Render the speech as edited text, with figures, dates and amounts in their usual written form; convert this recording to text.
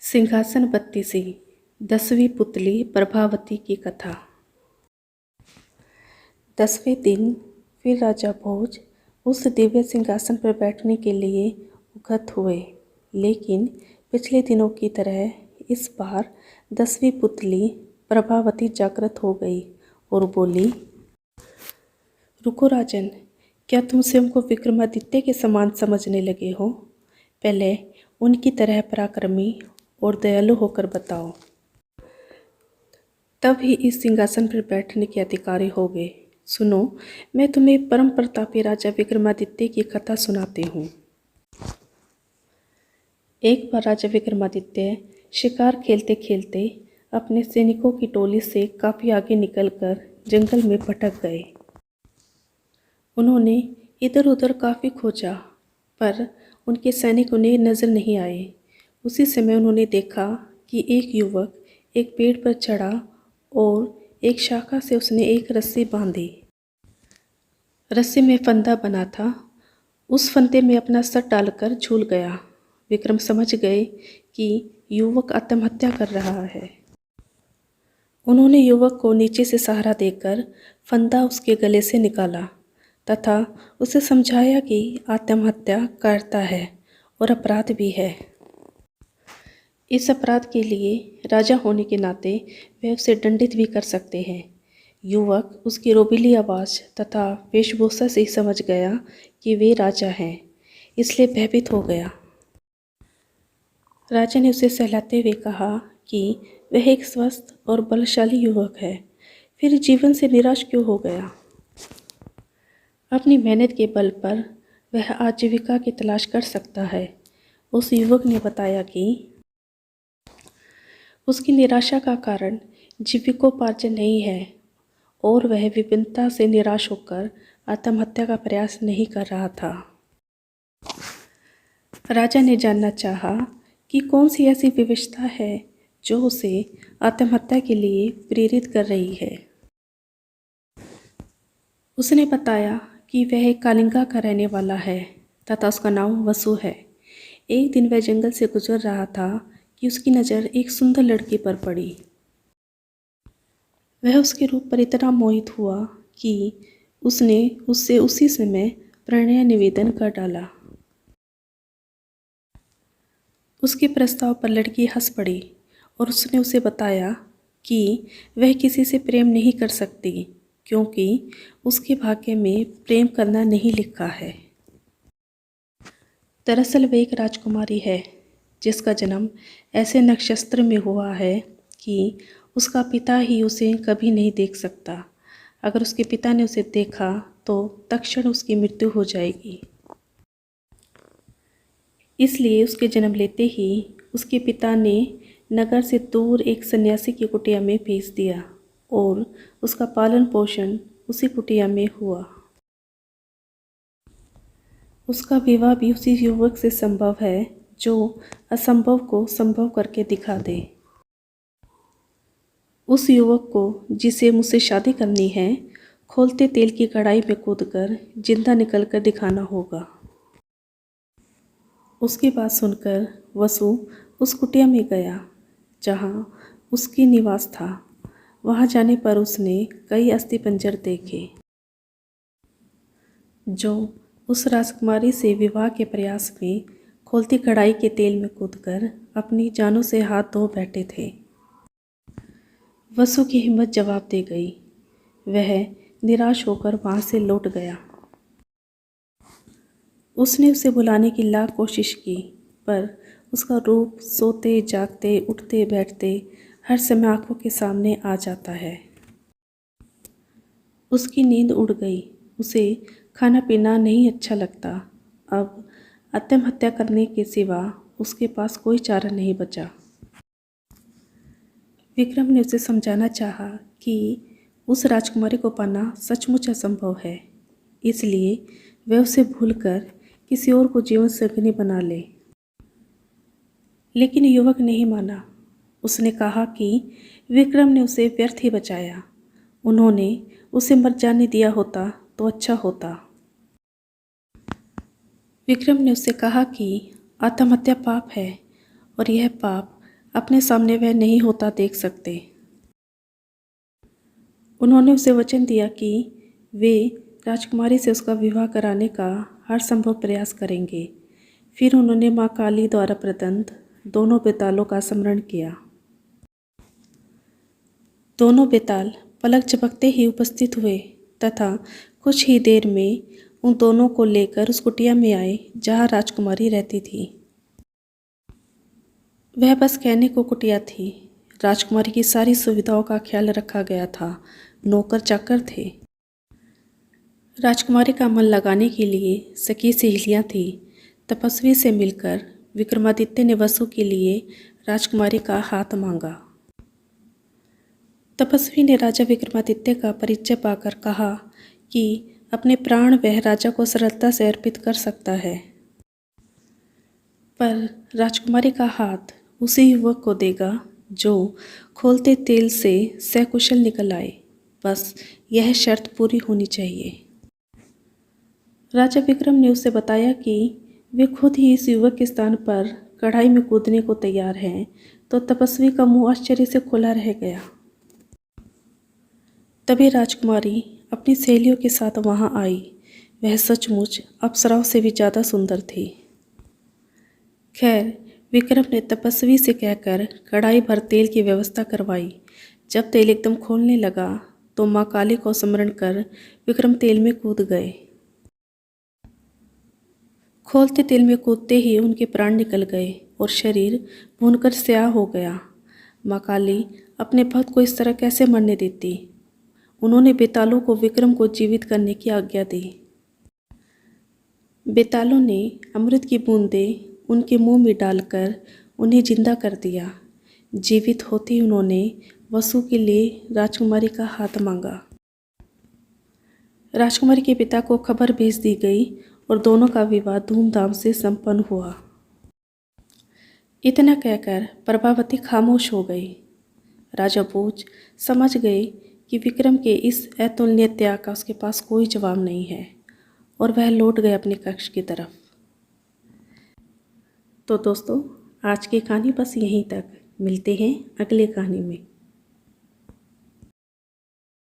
सिंहासन बत्तीसी 10वीं पुतली प्रभावती की कथा। 10वें दिन फिर राजा भोज उस दिव्य सिंहासन पर बैठने के लिए उद्यत हुए, लेकिन पिछले दिनों की तरह इस बार 10वीं पुतली प्रभावती जागृत हो गई और बोली, रुको राजन, क्या तुम स्वयं को विक्रमादित्य के समान समझने लगे हो? पहले उनकी तरह पराक्रमी और दयालु होकर बताओ, तब ही इस सिंहासन पर बैठने के अधिकारी होगे। सुनो, मैं तुम्हें परम प्रतापी राजा विक्रमादित्य की कथा सुनाती हूँ। एक बार राजा विक्रमादित्य शिकार खेलते खेलते अपने सैनिकों की टोली से काफ़ी आगे निकलकर जंगल में भटक गए। उन्होंने इधर उधर काफ़ी खोजा, पर उनके सैनिक उन्हें नज़र नहीं आए। उसी समय उन्होंने देखा कि एक युवक एक पेड़ पर चढ़ा और एक शाखा से उसने एक रस्सी बांधी। रस्सी में फंदा बना था। उस फंदे में अपना सर डालकर झूल गया। विक्रम समझ गए कि युवक आत्महत्या कर रहा है। उन्होंने युवक को नीचे से सहारा देकर फंदा उसके गले से निकाला तथा उसे समझाया कि आत्महत्या कायरता है और अपराध भी है। इस अपराध के लिए राजा होने के नाते वे उसे दंडित भी कर सकते हैं। युवक उसकी रोबीली आवाज़ तथा वेशभूषा से ही समझ गया कि वे राजा हैं, इसलिए भयभीत हो गया। राजा ने उसे सहलाते हुए कहा कि वह एक स्वस्थ और बलशाली युवक है, फिर जीवन से निराश क्यों हो गया? अपनी मेहनत के बल पर वह आजीविका की तलाश कर सकता है। उस युवक ने बताया कि उसकी निराशा का कारण जीविकोपार्जन नहीं है और वह विभिन्नता से निराश होकर आत्महत्या का प्रयास नहीं कर रहा था। राजा ने जानना चाहा कि कौन सी ऐसी विविधता है जो उसे आत्महत्या के लिए प्रेरित कर रही है। उसने बताया कि वह कालिंगा का रहने वाला है तथा उसका नाम वसु है। एक दिन वह जंगल से गुजर रहा था कि उसकी नज़र एक सुंदर लड़की पर पड़ी। वह उसके रूप पर इतना मोहित हुआ कि उसने उससे उसी समय प्रणय निवेदन कर डाला। उसके प्रस्ताव पर लड़की हंस पड़ी और उसने उसे बताया कि वह किसी से प्रेम नहीं कर सकती क्योंकि उसके भाग्य में प्रेम करना नहीं लिखा है। दरअसल वह एक राजकुमारी है जिसका जन्म ऐसे नक्षत्र में हुआ है कि उसका पिता ही उसे कभी नहीं देख सकता। अगर उसके पिता ने उसे देखा तो तत्क्षण उसकी मृत्यु हो जाएगी। इसलिए उसके जन्म लेते ही उसके पिता ने नगर से दूर एक सन्यासी की कुटिया में भेज दिया और उसका पालन पोषण उसी कुटिया में हुआ। उसका विवाह भी उसी युवक से संभव है जो असंभव को संभव करके दिखा दे। उस युवक को जिसे मुझसे शादी करनी है, खोलते तेल की कढ़ाई में कूदकर जिंदा निकलकर दिखाना होगा। उसकी बात सुनकर वसु उस कुटिया में गया जहाँ उसकी निवास था। वहाँ जाने पर उसने कई अस्थिपंजर देखे जो उस राजकुमारी से विवाह के प्रयास में खोलती कढ़ाई के तेल में कूदकर अपनी जानों से हाथ धो बैठे थे। वसु की हिम्मत जवाब दे गई। वह निराश होकर वहाँ से लौट गया। उसने उसे बुलाने की लाख कोशिश की, पर उसका रूप सोते जागते उठते बैठते हर समय आंखों के सामने आ जाता है। उसकी नींद उड़ गई। उसे खाना पीना नहीं अच्छा लगता। अब आत्महत्या करने के सिवा उसके पास कोई चारा नहीं बचा। विक्रम ने उसे समझाना चाहा कि उस राजकुमारी को पाना सचमुच असंभव है, इसलिए वह उसे भूलकर किसी और को जीवन संगिनी बना ले। लेकिन युवक नहीं माना। उसने कहा कि विक्रम ने उसे व्यर्थ ही बचाया। उन्होंने उसे मर जाने दिया होता तो अच्छा होता। विक्रम ने उससे कहा कि आत्महत्या पाप है और यह पाप अपने सामने वह नहीं होता देख सकते। उन्होंने उसे वचन दिया कि वे राजकुमारी से उसका विवाह कराने का हर संभव प्रयास करेंगे। फिर उन्होंने माँ काली द्वारा प्रदत्त दोनों बेतालों का स्मरण किया। दोनों बेताल पलक झपकते ही उपस्थित हुए तथा कुछ ही देर में उन दोनों को लेकर उस कुटिया में आए जहाँ राजकुमारी रहती थी। वह बस कहने को कुटिया थी। राजकुमारी की सारी सुविधाओं का ख्याल रखा गया था। नौकर चाकर थे। राजकुमारी का मन लगाने के लिए सखी सहेलियाँ थी। तपस्वी से मिलकर विक्रमादित्य ने वसु के लिए राजकुमारी का हाथ मांगा। तपस्वी ने राजा विक्रमादित्य का परिचय पाकर कहा कि अपने प्राण वह राजा को सरलता से अर्पित कर सकता है, पर राजकुमारी का हाथ उसी युवक को देगा जो खोलते तेल से सकुशल निकल आए। बस यह शर्त पूरी होनी चाहिए। राजा विक्रम ने उसे बताया कि वे खुद ही इस युवक के स्थान पर कढ़ाई में कूदने को तैयार हैं, तो तपस्वी का मुंह आश्चर्य से खुला रह गया। तभी राजकुमारी अपनी सहेलियों के साथ वहां आई। वह सचमुच अप्सराओं से भी ज़्यादा सुंदर थी। खैर, विक्रम ने तपस्वी से कहकर कढ़ाई भर तेल की व्यवस्था करवाई। जब तेल एकदम खोलने लगा तो माँ काली को स्मरण कर विक्रम तेल में कूद गए। खोलते तेल में कूदते ही उनके प्राण निकल गए और शरीर भूनकर स्याह हो गया। माँ काली अपने भक्त को इस तरह कैसे मरने देती। उन्होंने बेतालों को विक्रम को जीवित करने की आज्ञा दी। बेतालों ने अमृत की बूंदें उनके मुंह में डालकर उन्हें जिंदा कर दिया। जीवित होते उन्होंने वसु के लिए राजकुमारी का हाथ मांगा। राजकुमारी के पिता को खबर भेज दी गई और दोनों का विवाह धूमधाम से संपन्न हुआ। इतना कहकर प्रभावती खामोश हो गई। राजा भोज समझ गए कि विक्रम के इस अतुलनीय त्याग का उसके पास कोई जवाब नहीं है और वह लौट गए अपने कक्ष की तरफ। तो दोस्तों, आज की कहानी बस यहीं तक। मिलते हैं अगली कहानी में।